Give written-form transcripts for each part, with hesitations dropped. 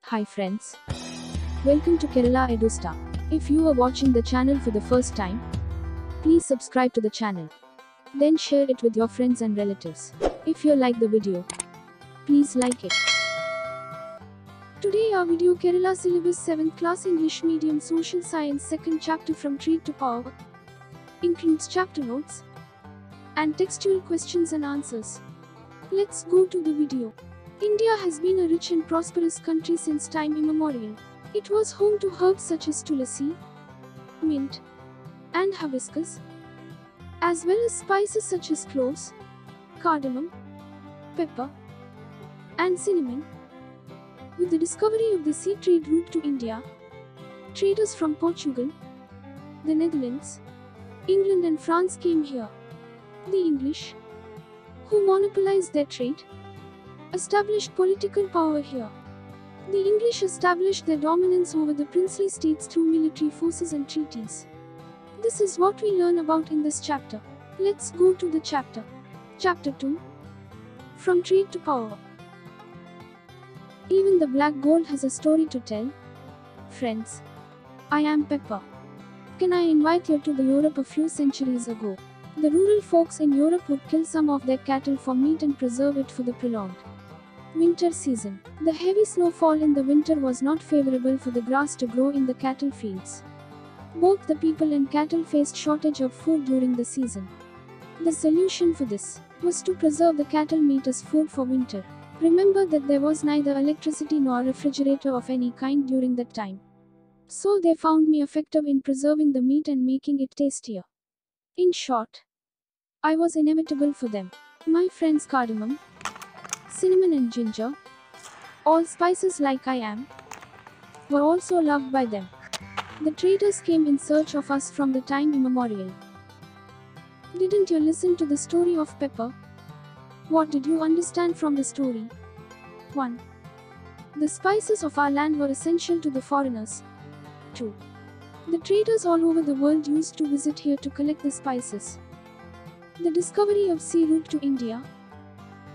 Hi friends. Welcome to Kerala EduStar. If you are watching the channel for the first time, please subscribe to the channel. Then share it with your friends and relatives. If you like the video, please like it. Today our video Kerala Syllabus 7th Class English Medium Social Science 2nd Chapter From Trade to Power includes chapter notes and textual questions and answers. Let's go to the video. India has been a rich and prosperous country since time immemorial. It was home to herbs such as tulasi, mint, and hibiscus, as well as spices such as cloves, cardamom, pepper, and cinnamon. With the discovery of the sea trade route to India, traders from Portugal, the Netherlands, England and France came here. The English, who monopolized their trade, established political power here. The English established their dominance over the princely states through military forces and treaties. This is what we learn about in this chapter. Let's go to the chapter. Chapter 2. From Trade to Power. Even the black gold has a story to tell. Friends, I am Pepper. Can I invite you to the Europe a few centuries ago? The rural folks in Europe would kill some of their cattle for meat and preserve it for the prolonged winter season. The heavy snowfall in the winter was not favorable for the grass to grow in the cattle fields. Both the people and cattle faced shortage of food during the season. The solution for this was to preserve the cattle meat as food for winter. Remember that there was neither electricity nor refrigerator of any kind during that time. So they found me effective in preserving the meat and making it tastier. In short, I was inevitable for them. My friends cardamom, cinnamon and ginger, all spices like I am, were also loved by them. The traders came in search of us from the time immemorial. Didn't you listen to the story of Pepper? What did you understand from the story? 1. The spices of our land were essential to the foreigners. 2. The traders all over the world used to visit here to collect the spices. The discovery of sea route to India.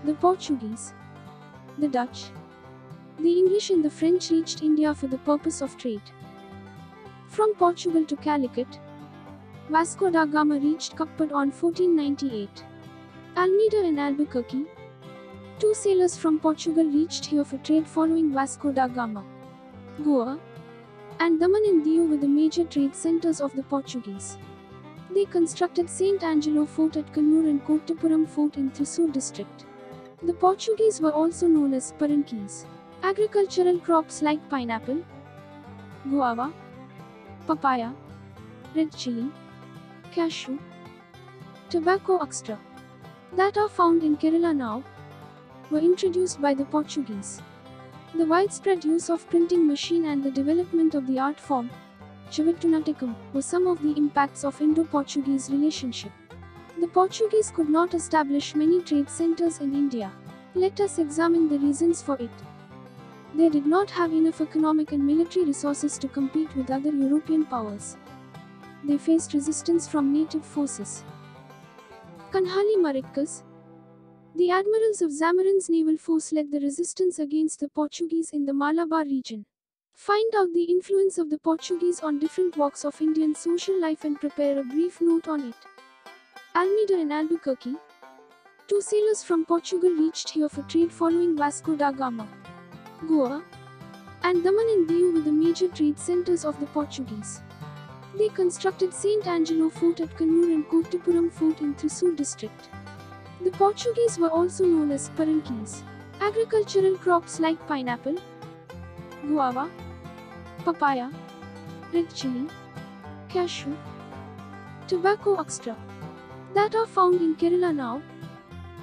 The Portuguese, the Dutch, the English and the French reached India for the purpose of trade. From Portugal to Calicut, Vasco da Gama reached Kaput on 1498. Almeida and Albuquerque, two sailors from Portugal reached here for trade following Vasco da Gama. Goa and Daman and Diu were the major trade centers of the Portuguese. They constructed St. Angelo Fort at Kannur and Kottapuram Fort in Thrissur district. The Portuguese were also known as Parankis. Agricultural crops like pineapple, guava, papaya, red chili, cashew, tobacco extra, that are found in Kerala now, were introduced by the Portuguese. The widespread use of printing machine and the development of the art form, Chivittunatikam, were some of the impacts of Indo-Portuguese relationship. The Portuguese could not establish many trade centers in India. Let us examine the reasons for it. They did not have enough economic and military resources to compete with other European powers. They faced resistance from native forces. Kanhali Marikkas, the admirals of Zamarin's naval force, led the resistance against the Portuguese in the Malabar region. Find out the influence of the Portuguese on different walks of Indian social life and prepare a brief note on it. Almeida and Albuquerque, two sailors from Portugal reached here for trade following Vasco da Gama. Goa and Daman and Diu were the major trade centers of the Portuguese. They constructed St. Angelo Fort at Kannur and Kottapuram Fort in Thrissur district. The Portuguese were also known as Parankis. Agricultural crops like pineapple, guava, papaya, red chili, cashew, tobacco extra, that are found in Kerala now,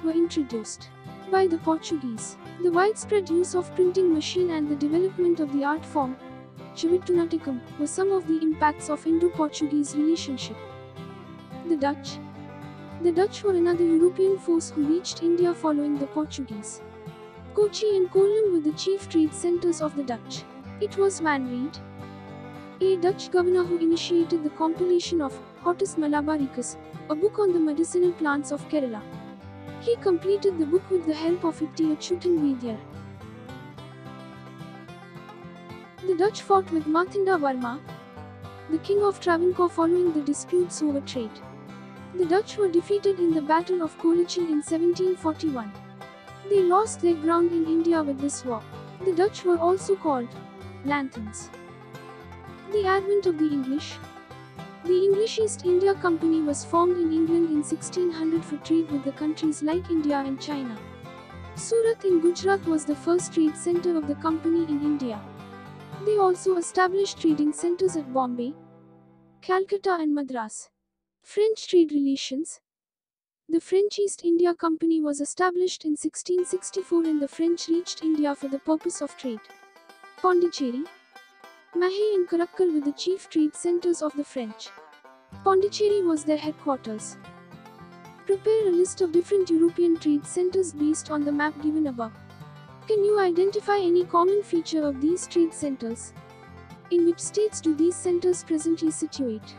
were introduced by the Portuguese. The widespread use of printing machine and the development of the art form, Chivittunatikam, were some of the impacts of Indo-Portuguese relationship. The Dutch were another European force who reached India following the Portuguese. Kochi and Kollam were the chief trade centers of the Dutch. It was Van Reed, a Dutch governor, who initiated the compilation of Hortus Malabaricus, a book on the medicinal plants of Kerala. He completed the book with the help of Itti Achyutan Vaidya. The Dutch fought with Martanda Varma, the King of Travancore, following the disputes over trade. The Dutch were defeated in the Battle of Colichil in 1741. They lost their ground in India with this war. The Dutch were also called lanthans. The advent of the English. The English East India Company was formed in England in 1600 for trade with the countries like India and China. Surat in Gujarat was the first trade center of the company in India. They also established trading centers at Bombay, Calcutta and Madras. French trade relations. The French East India Company was established in 1664 and the French reached India for the purpose of trade. Pondicherry, Mahé and Karakkal were the chief trade centers of the French. Pondicherry was their headquarters. Prepare a list of different European trade centers based on the map given above. Can you identify any common feature of these trade centers? In which states do these centers presently situate?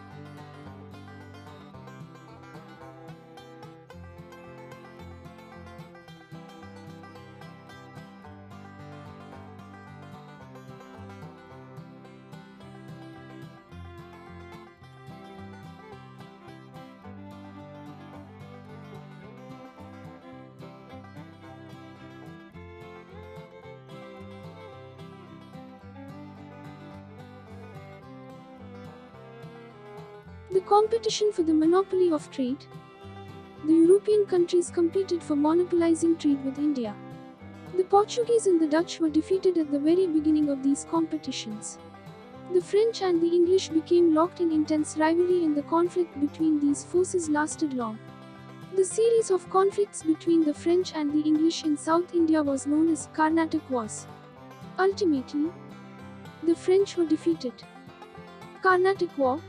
The competition for the monopoly of trade. The European countries competed for monopolizing trade with India. The Portuguese and the Dutch were defeated at the very beginning of these competitions. The French and the English became locked in intense rivalry and the conflict between these forces lasted long. The series of conflicts between the French and the English in South India was known as Carnatic Wars. Ultimately, the French were defeated. Carnatic War.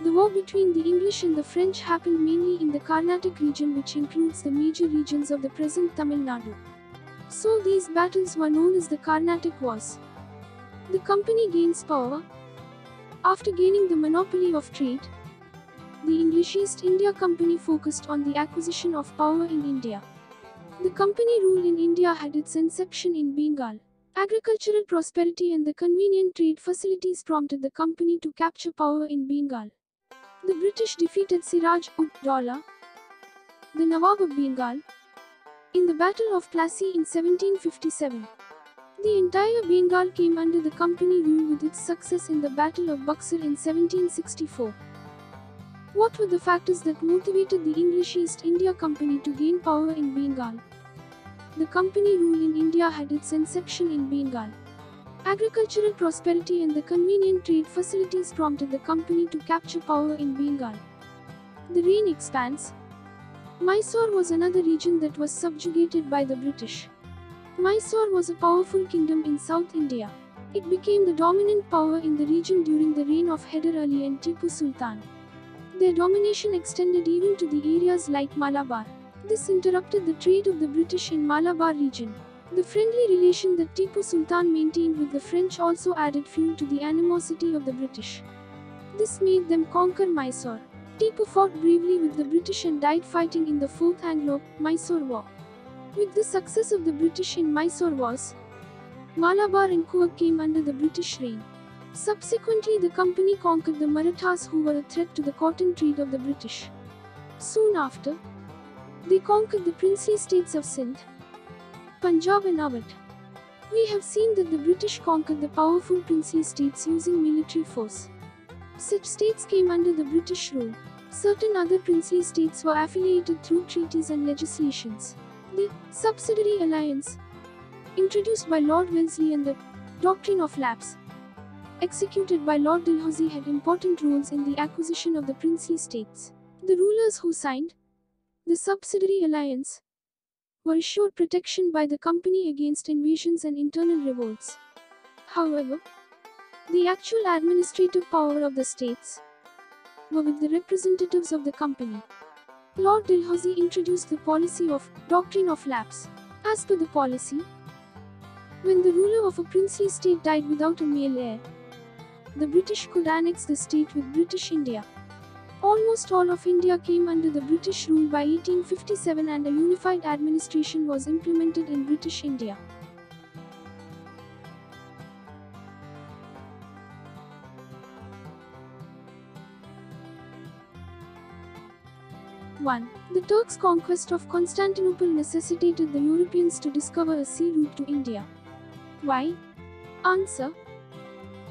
The war between the English and the French happened mainly in the Carnatic region, which includes the major regions of the present Tamil Nadu. So these battles were known as the Carnatic Wars. The company gains power. After gaining the monopoly of trade, the English East India Company focused on the acquisition of power in India. The company rule in India had its inception in Bengal. Agricultural prosperity and the convenient trade facilities prompted the company to capture power in Bengal. The British defeated Siraj-ud-Daulah, the Nawab of Bengal, in the Battle of Plassey in 1757. The entire Bengal came under the company rule with its success in the Battle of Buxar in 1764. What were the factors that motivated the English East India Company to gain power in Bengal? The company rule in India had its inception in Bengal. Agricultural prosperity and the convenient trade facilities prompted the company to capture power in Bengal. The reign expands. Mysore was another region that was subjugated by the British. Mysore was a powerful kingdom in South India. It became the dominant power in the region during the reign of Hyder Ali and Tipu Sultan. Their domination extended even to the areas like Malabar. This interrupted the trade of the British in Malabar region. The friendly relation that Tipu Sultan maintained with the French also added fuel to the animosity of the British. This made them conquer Mysore. Tipu fought bravely with the British and died fighting in the Fourth Anglo-Mysore War. With the success of the British in Mysore Wars, Malabar and Coorg came under the British reign. Subsequently, the company conquered the Marathas, who were a threat to the cotton trade of the British. Soon after, they conquered the princely states of Sindh, Punjab and Awadh. We have seen that the British conquered the powerful princely states using military force. Such states came under the British rule. Certain other princely states were affiliated through treaties and legislations. The subsidiary alliance, introduced by Lord Wellesley, and the doctrine of lapse, executed by Lord Dalhousie, had important roles in the acquisition of the princely states. The rulers who signed the subsidiary alliance were assured protection by the company against invasions and internal revolts. However, the actual administrative power of the states were with the representatives of the company. Lord Dalhousie introduced the policy of doctrine of lapse. As per the policy, when the ruler of a princely state died without a male heir, the British could annex the state with British India. Almost all of India came under the British rule by 1857 and a unified administration was implemented in British India. 1. The Turks' conquest of Constantinople necessitated the Europeans to discover a sea route to India. Why? Answer.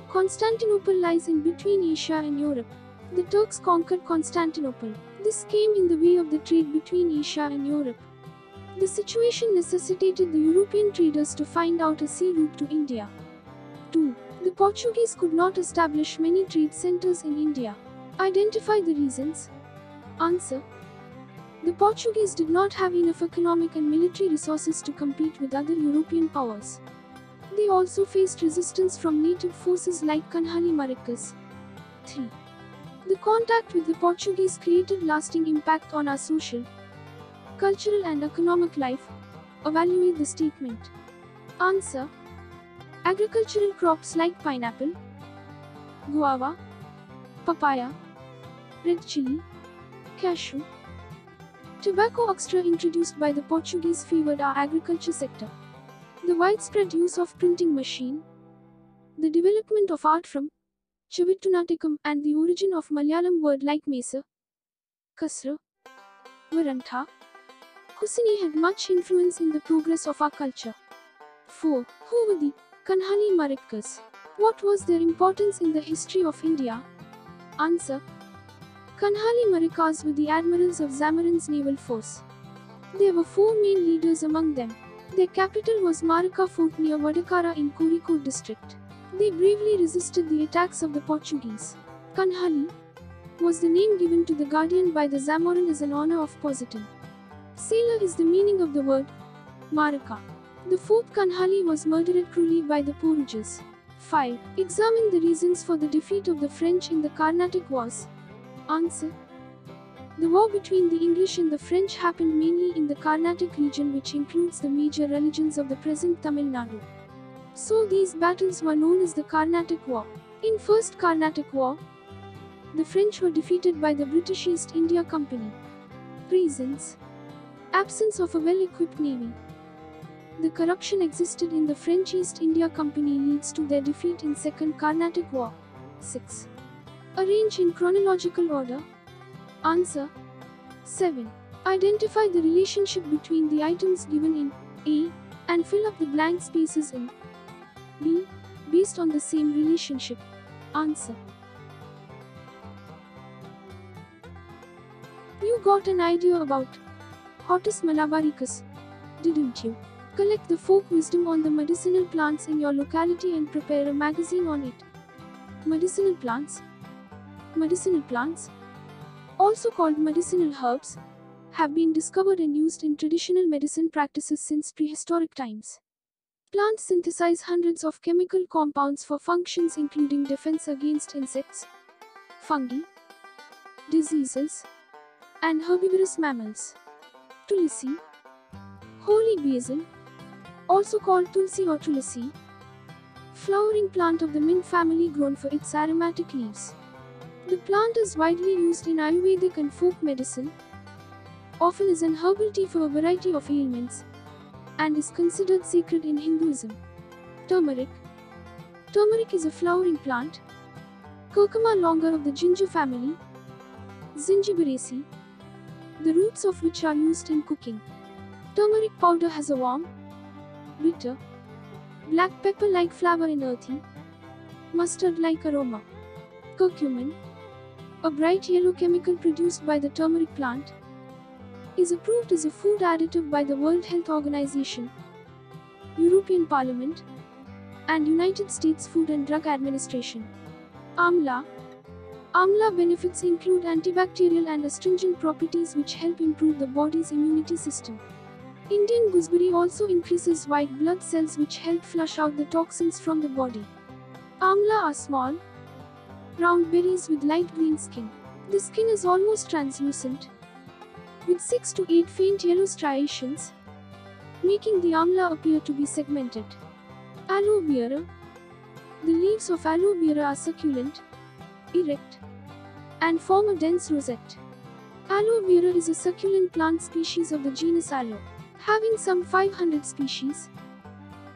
Constantinople lies in between Asia and Europe. The Turks conquered Constantinople. This came in the way of the trade between Asia and Europe. The situation necessitated the European traders to find out a sea route to India. 2. The Portuguese could not establish many trade centers in India. Identify the reasons. Answer. The Portuguese did not have enough economic and military resources to compete with other European powers. They also faced resistance from native forces like Kanhali Maricas. 3. The contact with the Portuguese created lasting impact on our social, cultural and economic life. Evaluate the statement. Answer. Agricultural crops like pineapple, guava, papaya, red chili, cashew, tobacco extra introduced by the Portuguese favored our agriculture sector. The widespread use of printing machine, the development of art from Chavittunatikam and the origin of Malayalam word like mesa, kasra, varantha, kusini had much influence in the progress of our culture. 4. Who were the Kanhali Maricas? What was their importance in the history of India? Answer. Kanhali Maricas were the admirals of Zamarin's naval force. There were 4 main leaders among them. Their capital was Marica Fort near Vadakara in Kozhikode district. They bravely resisted the attacks of the Portuguese. Kanhali was the name given to the guardian by the Zamorin as an honor of Positin. Sailor is the meaning of the word Marica. The 4th Kanhali was murdered cruelly by the Portuguese. 5. Examine the reasons for the defeat of the French in the Carnatic Wars. Answer. The war between the English and the French happened mainly in the Carnatic region, which includes the major religions of the present Tamil Nadu. So these battles were known as the Carnatic War. In First Carnatic War, the French were defeated by the British East India Company. Reasons. Absence of a well-equipped navy. The corruption existed in the French East India Company leads to their defeat in Second Carnatic War. 6. Arrange in chronological order. Answer. 7. Identify the relationship between the items given in A and fill up the blank spaces in B based on the same relationship. Answer. You got an idea about Hortus Malabaricus, didn't you? Collect the folk wisdom on the medicinal plants in your locality and prepare a magazine on it. Medicinal plants. Medicinal plants, also called medicinal herbs, have been discovered and used in traditional medicine practices since prehistoric times. Plants synthesize hundreds of chemical compounds for functions including defense against insects, fungi, diseases, and herbivorous mammals. Tulsi, holy basil, also called tulsi or tulasi, flowering plant of the mint family grown for its aromatic leaves. The plant is widely used in Ayurvedic and folk medicine, often as an herbal tea for a variety of ailments, and is considered sacred in Hinduism. Turmeric. Turmeric is a flowering plant, Curcuma longa of the ginger family, Zingiberaceae, the roots of which are used in cooking. Turmeric powder has a warm, bitter, black pepper-like flavor and earthy, mustard-like aroma. Curcumin, a bright yellow chemical produced by the turmeric plant, is approved as a food additive by the World Health Organization, European Parliament, and United States Food and Drug Administration. Amla. Amla benefits include antibacterial and astringent properties which help improve the body's immunity system. Indian gooseberry also increases white blood cells which help flush out the toxins from the body. Amla are small, round berries with light green skin. The skin is almost translucent, with 6 to 8 faint yellow striations, making the amla appear to be segmented. Aloe vera. The leaves of aloe vera are succulent, erect, and form a dense rosette. Aloe vera is a succulent plant species of the genus Aloe. Having some 500 species,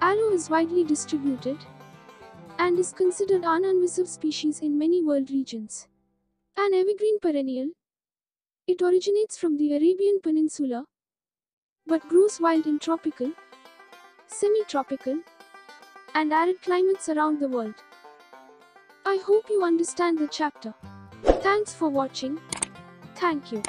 aloe is widely distributed and is considered an invasive species in many world regions. An evergreen perennial, It originates from the Arabian Peninsula, but grows wild in tropical, semi-tropical, and arid climates around the world. I hope you understand the chapter. Thanks for watching. Thank you.